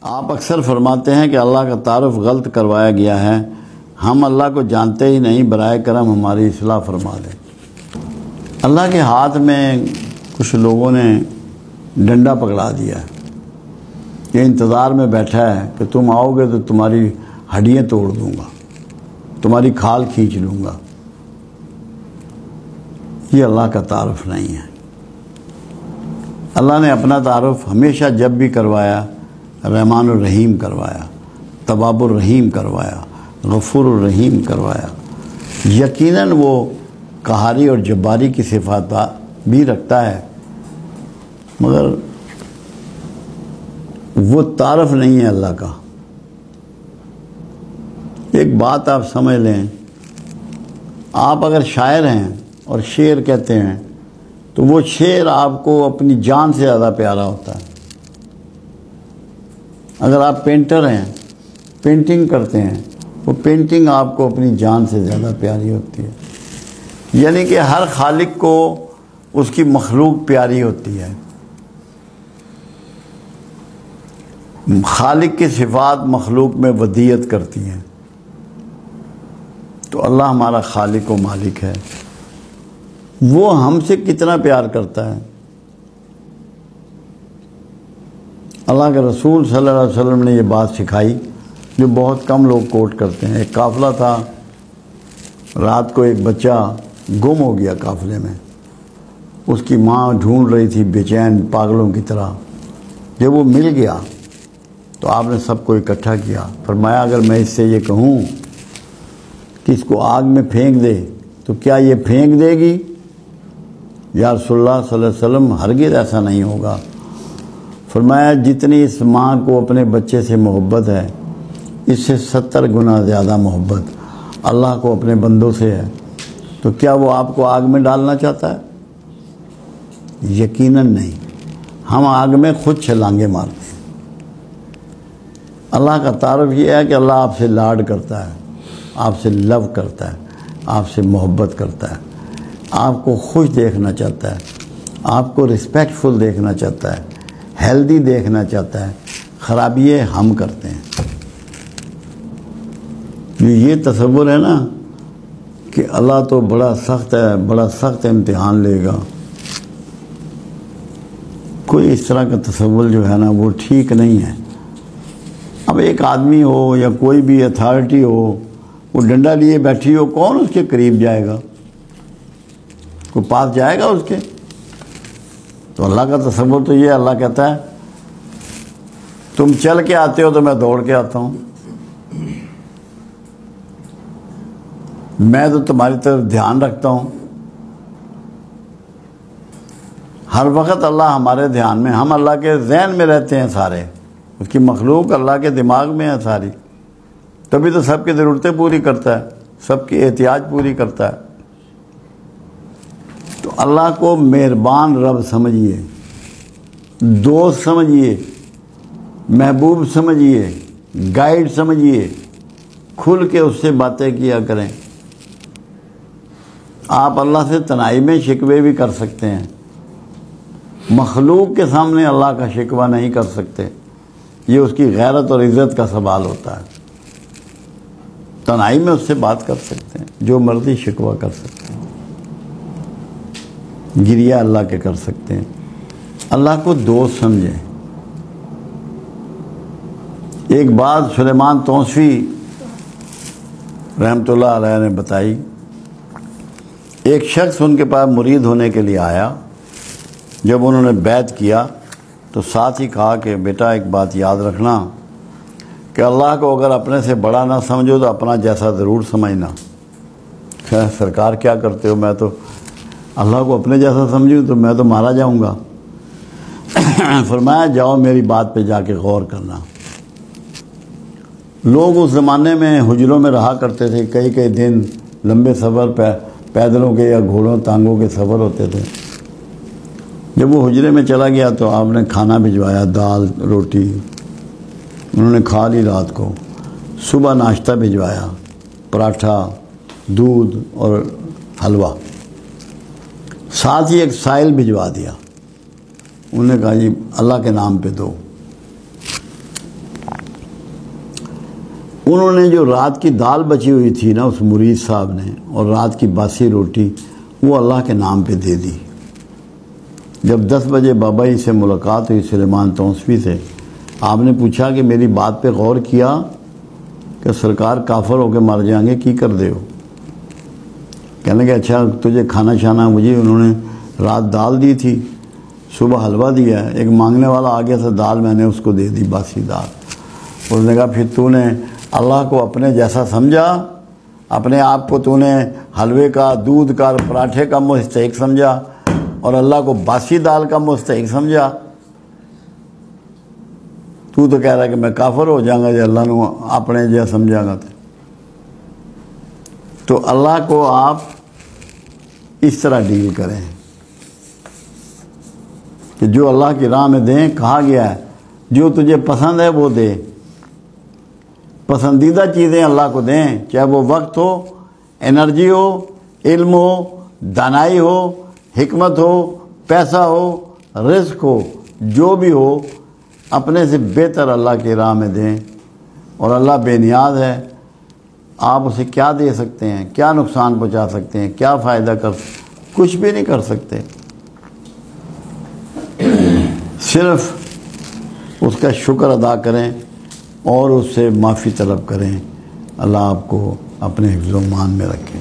آپ اکثر فرماتے ہیں کہ اللہ کا تعارف غلط کروایا گیا ہے، ہم اللہ کو جانتے ہی نہیں، برائے کرم ہماری اصلاح فرما دیں۔ اللہ کے ہاتھ میں کچھ لوگوں نے ڈنڈا پکڑا دیا ہے، یہ انتظار میں بیٹھا ہے کہ تم آؤ گے تو تمہاری ہڈیاں توڑ دوں گا، تمہاری کھال کھینچ لوں گا۔ یہ اللہ کا تعارف نہیں ہے۔ اللہ نے اپنا تعارف ہمیشہ جب بھی کروایا رحمان الرحیم کروایا، تواب الرحیم کروایا، غفور الرحیم کروایا۔ یقیناً وہ قہاری اور جباری کی صفات بھی رکھتا ہے، مگر وہ تعارف نہیں ہے اللہ کا۔ ایک بات آپ سمجھ لیں، آپ اگر شاعر ہیں اور شعر کہتے ہیں تو وہ شعر آپ کو اپنی جان سے زیادہ پیارا ہوتا ہے۔ اگر آپ پینٹر ہیں، پینٹنگ کرتے ہیں، وہ پینٹنگ آپ کو اپنی جان سے زیادہ پیاری ہوتی ہے۔ یعنی کہ ہر خالق کو اس کی مخلوق پیاری ہوتی ہے۔ خالق کی صفات مخلوق میں ودیت کرتی ہیں، تو اللہ ہمارا خالق و مالک ہے، وہ ہم سے کتنا پیار کرتا ہے۔ اللہ کے رسول صلی اللہ علیہ وسلم نے یہ بات سکھائی جو بہت کم لوگ کوٹ کرتے ہیں۔ ایک قافلہ تھا، رات کو ایک بچہ گم ہو گیا قافلے میں، اس کی ماں ڈھونڈ رہی تھی بے چین پاگلوں کی طرح۔ جب وہ مل گیا تو آپ نے سب کو اکٹھا کیا، فرمایا اگر میں اس سے یہ کہوں کہ اس کو آگ میں پھینک دے تو کیا یہ پھینک دے گی؟ یا رسول اللہ صلی اللہ علیہ وسلم ہرگز ایسا نہیں ہوگا۔ فرمایا جتنی اس ماں کو اپنے بچے سے محبت ہے، اس سے 70 گنا زیادہ محبت اللہ کو اپنے بندوں سے ہے، تو کیا وہ آپ کو آگ میں ڈالنا چاہتا ہے؟ یقیناً نہیں۔ ہم آگ میں خود چھلانگے مارتے ہیں۔ اللہ کا تعارف یہ ہے کہ اللہ آپ سے لاڈ کرتا ہے، آپ سے لو کرتا ہے، آپ سے محبت کرتا ہے، آپ کو خوش دیکھنا چاہتا ہے، آپ کو رسپیکٹ فل دیکھنا چاہتا ہے، ہیلدی دیکھنا چاہتا ہے۔ خرابی ہم کرتے ہیں۔ یہ تصور ہے نا کہ اللہ تو بڑا سخت ہے، بڑا سخت امتحان لے گا، کوئی اس طرح کا تصور جو ہے نا وہ ٹھیک نہیں ہے۔ اب ایک آدمی ہو یا کوئی بھی اتھارٹی ہو، وہ ڈنڈا لیے بیٹھی ہو، کون اس کے قریب جائے گا؟ کوئی پاس جائے گا اس کے؟ تو اللہ کا تصور تو یہ، اللہ کہتا ہے تم چل کے آتے ہو تو میں دوڑ کے آتا ہوں، میں تو تمہاری طرف دھیان رکھتا ہوں۔ ہر وقت اللہ ہمارے دھیان میں، ہم اللہ کے ذہن میں رہتے ہیں، سارے اس کی مخلوق اللہ کے دماغ میں ہے ساری، تبھی تو سب کی ضرورتیں پوری کرتا ہے، سب کی احتیاج پوری کرتا ہے۔ تو اللہ کو مہربان رب سمجھیے، دوست سمجھیے، محبوب سمجھیے، گائیڈ سمجھیے، کھل کے اس سے باتیں کیا کریں۔ آپ اللہ سے تنہائی میں شکوے بھی کر سکتے ہیں، مخلوق کے سامنے اللہ کا شکوہ نہیں کر سکتے، یہ اس کی غیرت اور عزت کا سوال ہوتا ہے۔ تنہائی میں اس سے بات کر سکتے ہیں، جو مرضی شکوہ کر سکتے ہیں، گریہ اللہ کے کر سکتے ہیں۔ اللہ کو دوست سمجھیں۔ ایک بات سلیمان توسوی رحمۃ اللہ علیہ نے بتائی، ایک شخص ان کے پاس مرید ہونے کے لیے آیا، جب انہوں نے بیعت کیا تو ساتھ ہی کہا کہ بیٹا ایک بات یاد رکھنا کہ اللہ کو اگر اپنے سے بڑا نہ سمجھو تو اپنا جیسا ضرور سمجھنا۔ خیر سرکار کیا کرتے ہو، میں تو اللہ کو اپنے جیسا سمجھوں تو میں تو مارا جاؤں گا۔ فرمایا جاؤ میری بات پہ جا کے غور کرنا۔ لوگ اس زمانے میں حجروں میں رہا کرتے تھے، کئی کئی دن لمبے سفر پہ پیدلوں کے یا گھوڑوں ٹانگوں کے سفر ہوتے تھے۔ جب وہ حجرے میں چلا گیا تو آپ نے کھانا بھجوایا، دال روٹی انہوں نے کھا لی رات کو، صبح ناشتہ بھجوایا، پراٹھا، دودھ اور حلوہ، ساتھ ہی ایک سائل بھجوا دیا۔ انہوں نے کہا جی اللہ کے نام پہ دو۔ انہوں نے جو رات کی دال بچی ہوئی تھی نا اس مرید صاحب نے، اور رات کی باسی روٹی، وہ اللہ کے نام پہ دے دی۔ جب 10 بجے بابا جی سے ملاقات ہوئی سلیمان توسوی سے، آپ نے پوچھا کہ میری بات پہ غور کیا کہ سرکار کافر ہو کے مر جائیں گے، کی کر دے ہو؟ کہنے کہ اچھا تجھے کھانا چھانا، مجھے انہوں نے رات دال دی تھی، صبح حلوہ دیا ہے، ایک مانگنے والا آ گیا تھا دال، میں نے اس کو دے دی باسی دال۔ اس نے کہا پھر تو نے اللہ کو اپنے جیسا سمجھا، اپنے آپ کو تو نے حلوے کا، دودھ کا، پراٹھے کا مستحق سمجھا، اور اللہ کو باسی دال کا مستحق سمجھا۔ تو کہہ رہا ہے کہ میں کافر ہو جاؤں گا جی اللہ نے اپنے جیسا سمجھا گا۔ تو اللہ کو آپ اس طرح ڈیل کریں کہ جو اللہ کی راہ میں دیں، کہا گیا ہے جو تجھے پسند ہے وہ دے، پسندیدہ چیزیں اللہ کو دیں، چاہے وہ وقت ہو، انرجی ہو، علم ہو، دانائی ہو، حکمت ہو، پیسہ ہو، رزق ہو، جو بھی ہو اپنے سے بہتر اللہ کی راہ میں دیں۔ اور اللہ بے نیاز ہے، آپ اسے کیا دے سکتے ہیں، کیا نقصان پہنچا سکتے ہیں، کیا فائدہ کچھ بھی نہیں کر سکتے، صرف اس کا شکر ادا کریں اور اس سے معافی طلب کریں۔ اللہ آپ کو اپنے حفظ و امان میں رکھیں۔